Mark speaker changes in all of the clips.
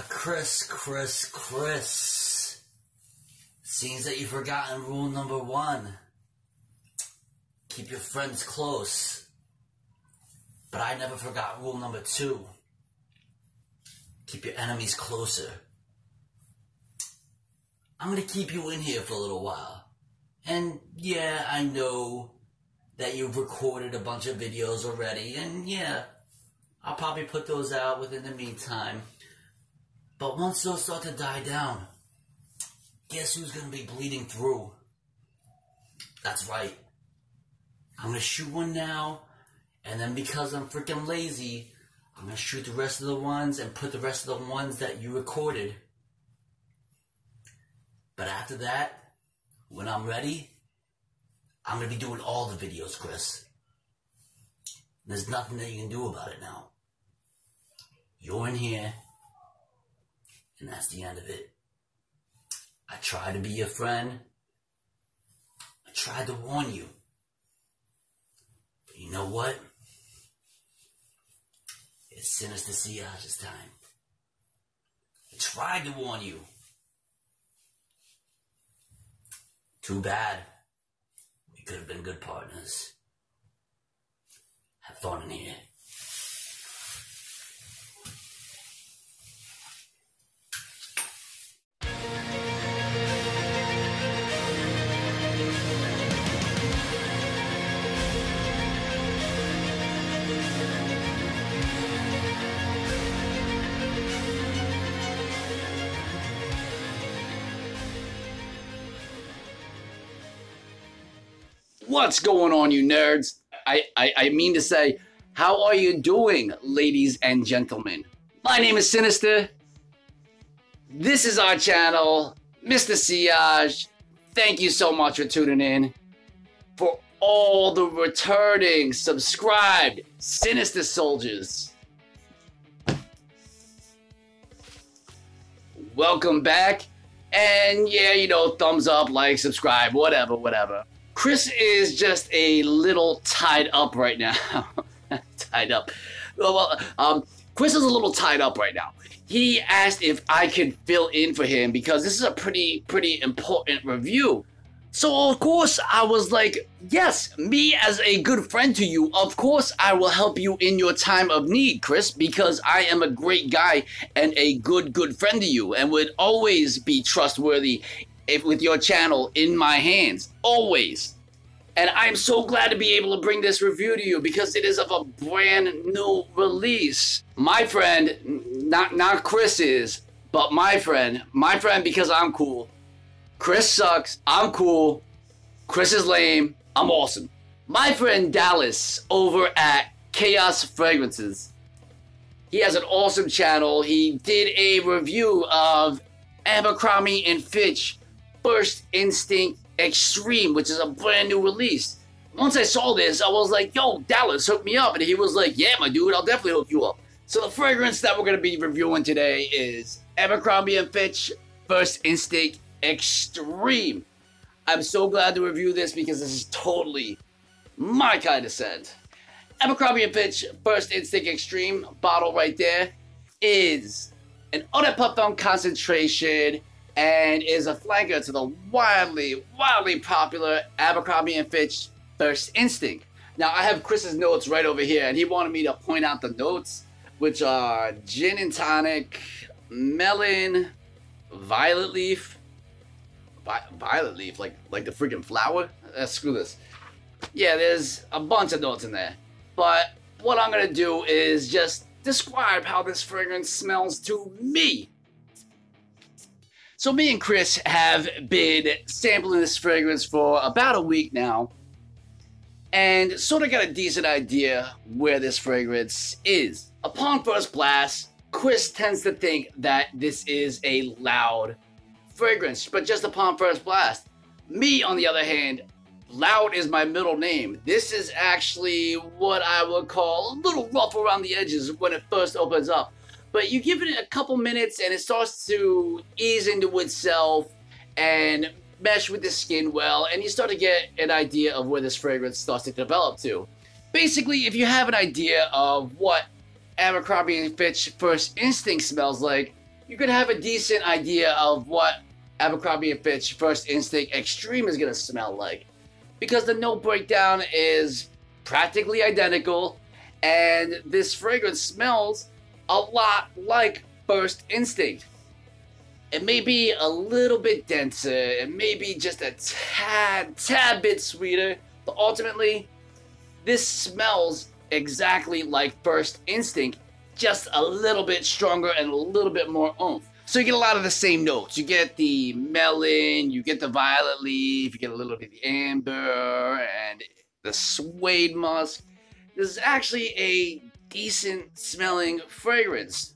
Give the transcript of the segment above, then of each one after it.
Speaker 1: Chris. Seems that you've forgotten rule number 1. Keep your friends close. But I never forgot rule number 2. Keep your enemies closer. I'm gonna keep you in here for a little while. And yeah, I know that you've recorded a bunch of videos already, and yeah, I'll probably put those out within the meantime. But once those start to die down, guess who's gonna be bleeding through? That's right. I'm gonna shoot one now, and then because I'm freaking lazy, I'm gonna shoot the rest of the ones and put the rest of the ones that you recorded. But after that, when I'm ready, I'm gonna be doing all the videos, Chris. There's nothing that you can do about it now. You're in here, and that's the end of it. I tried to be your friend. I tried to warn you. But you know what? It's Sinister Sillage's time. I tried to warn you. Too bad. We could have been good partners. Have fun in here.
Speaker 2: What's going on, you nerds? I mean to say, how are you doing, ladies and gentlemen? My name is Sinister. This is our channel, Mr. Sillage. Thank you so much for tuning in. For all the returning, subscribed, Sinister soldiers. Welcome back. And yeah, you know, thumbs up, like, subscribe, whatever. Chris is just a little tied up right now. Tied up. Chris is a little tied up right now. He asked if I could fill in for him because this is a pretty important review. So of course I was like, yes, me as a good friend to you, of course I will help you in your time of need, Chris, because I am a great guy and a good friend to you and would always be trustworthy with your channel in my hands, always. And I'm so glad to be able to bring this review to you because it is of a brand new release. My friend, not Chris's, but my friend because I'm cool. Chris sucks, I'm cool. Chris is lame, I'm awesome. My friend Dallas over at Chaos Fragrances. He has an awesome channel. He did a review of Abercrombie and Fitch First Instinct Extreme, which is a brand new release. Once I saw this, I was like, yo, Dallas, hook me up. And he was like, yeah, my dude, I'll definitely hook you up. So the fragrance that we're going to be reviewing today is Abercrombie and Fitch First Instinct Extreme. I'm so glad to review this because this is totally my kind of scent. Abercrombie and Fitch First Instinct Extreme bottle right there is an eau de parfum concentration and is a flanker to the wildly popular Abercrombie and Fitch First Instinct. Now, I have Chris's notes right over here, and he wanted me to point out the notes, which are gin and tonic, melon, violet leaf, like the freaking flower? Screw this. Yeah, there's a bunch of notes in there. But what I'm gonna do is just describe how this fragrance smells to me. So me and Chris have been sampling this fragrance for about a week now and sort of got a decent idea where this fragrance is. Upon first blast, Chris tends to think that this is a loud fragrance, but just upon first blast. Me, on the other hand, loud is my middle name. This is actually what I would call a little rough around the edges when it first opens up. But you give it a couple minutes and it starts to ease into itself and mesh with the skin well, and you start to get an idea of where this fragrance starts to develop to. Basically, if you have an idea of what Abercrombie and Fitch First Instinct smells like, you could have a decent idea of what Abercrombie and Fitch First Instinct Extreme is going to smell like. Because the note breakdown is practically identical, and this fragrance smells a lot like First Instinct. It may be a little bit denser, it may be just a tad bit sweeter, but ultimately, this smells exactly like First Instinct, just a little bit stronger and a little bit more oomph. So you get a lot of the same notes. You get the melon, you get the violet leaf, you get a little bit of the amber, and the suede musk. This is actually a decent smelling fragrance.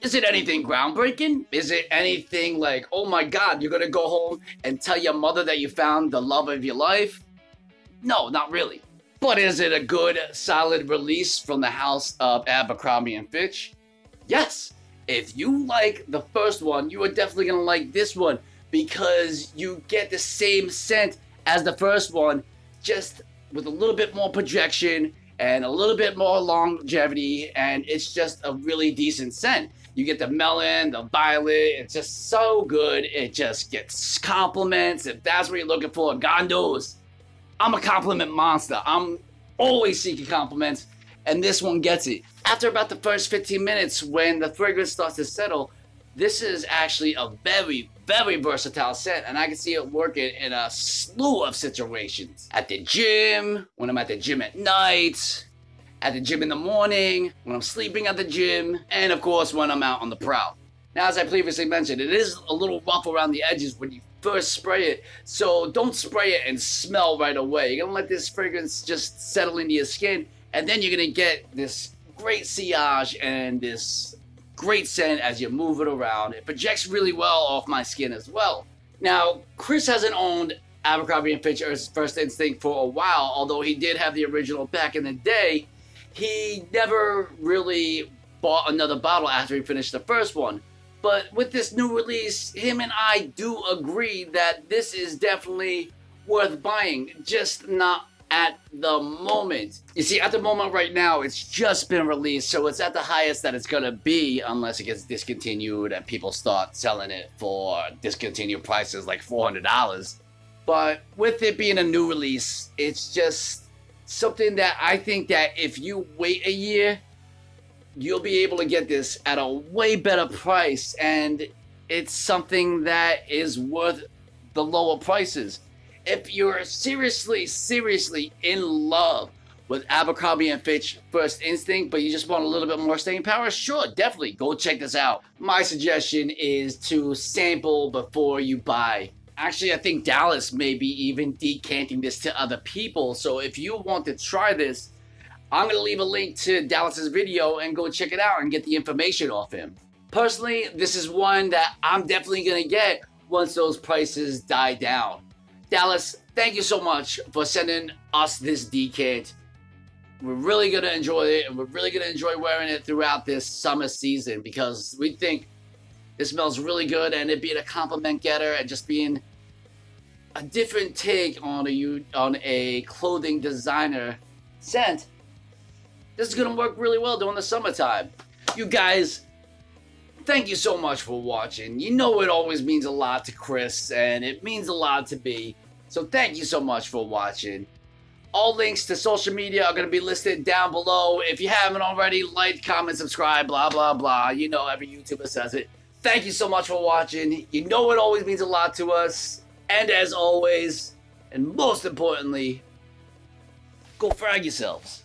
Speaker 2: Is it anything groundbreaking? Is it anything like, oh my god, you're gonna go home and tell your mother that you found the love of your life? No, not really. But is it a good, solid release from the house of Abercrombie and Fitch? Yes. If you like the first one, you are definitely going to like this one because you get the same scent as the first one, just with a little bit more projection and a little bit more longevity, and it's just a really decent scent. You get the melon, the violet, it's just so good. It just gets compliments. If that's what you're looking for, God knows, I'm a compliment monster. I'm always seeking compliments, and this one gets it. After about the first 15 minutes, when the fragrance starts to settle, this is actually a very, very versatile scent, and I can see it working in a slew of situations. At the gym, when I'm at the gym at night, at the gym in the morning, when I'm sleeping at the gym, and of course when I'm out on the prowl. Now, as I previously mentioned, it is a little rough around the edges when you first spray it, so don't spray it and smell right away. You're gonna let this fragrance just settle into your skin, and then you're gonna get this great sillage and this great scent as you move it around. It projects really well off my skin as well. Now, Chris hasn't owned Abercrombie & Fitch First Instinct for a while, although he did have the original back in the day. He never really bought another bottle after he finished the first one. But with this new release, him and I do agree that this is definitely worth buying, just not at the moment. You see, at the moment right now, it's just been released, so it's at the highest that it's gonna be unless it gets discontinued and people start selling it for discontinued prices like $400. But with it being a new release, it's just something that I think that if you wait a year, you'll be able to get this at a way better price, and it's something that is worth the lower prices. If you're seriously in love with Abercrombie & Fitch First Instinct, but you just want a little bit more staying power, sure, definitely go check this out. My suggestion is to sample before you buy. Actually, I think Dallas may be even decanting this to other people, so if you want to try this, I'm going to leave a link to Dallas's video and go check it out and get the information off him. Personally, this is one that I'm definitely going to get once those prices die down. Dallas, thank you so much for sending us this decant. We're really going to enjoy it, and we're really going to enjoy wearing it throughout this summer season because we think it smells really good, and it being a compliment getter and just being a different take on a clothing designer scent, this is going to work really well during the summertime. You guys, thank you so much for watching. You know it always means a lot to Chris, and it means a lot to me. So thank you so much for watching. All links to social media are going to be listed down below. If you haven't already, like, comment, subscribe, blah, blah, blah. You know every YouTuber says it. Thank you so much for watching. You know it always means a lot to us. And as always, and most importantly, go frag yourselves.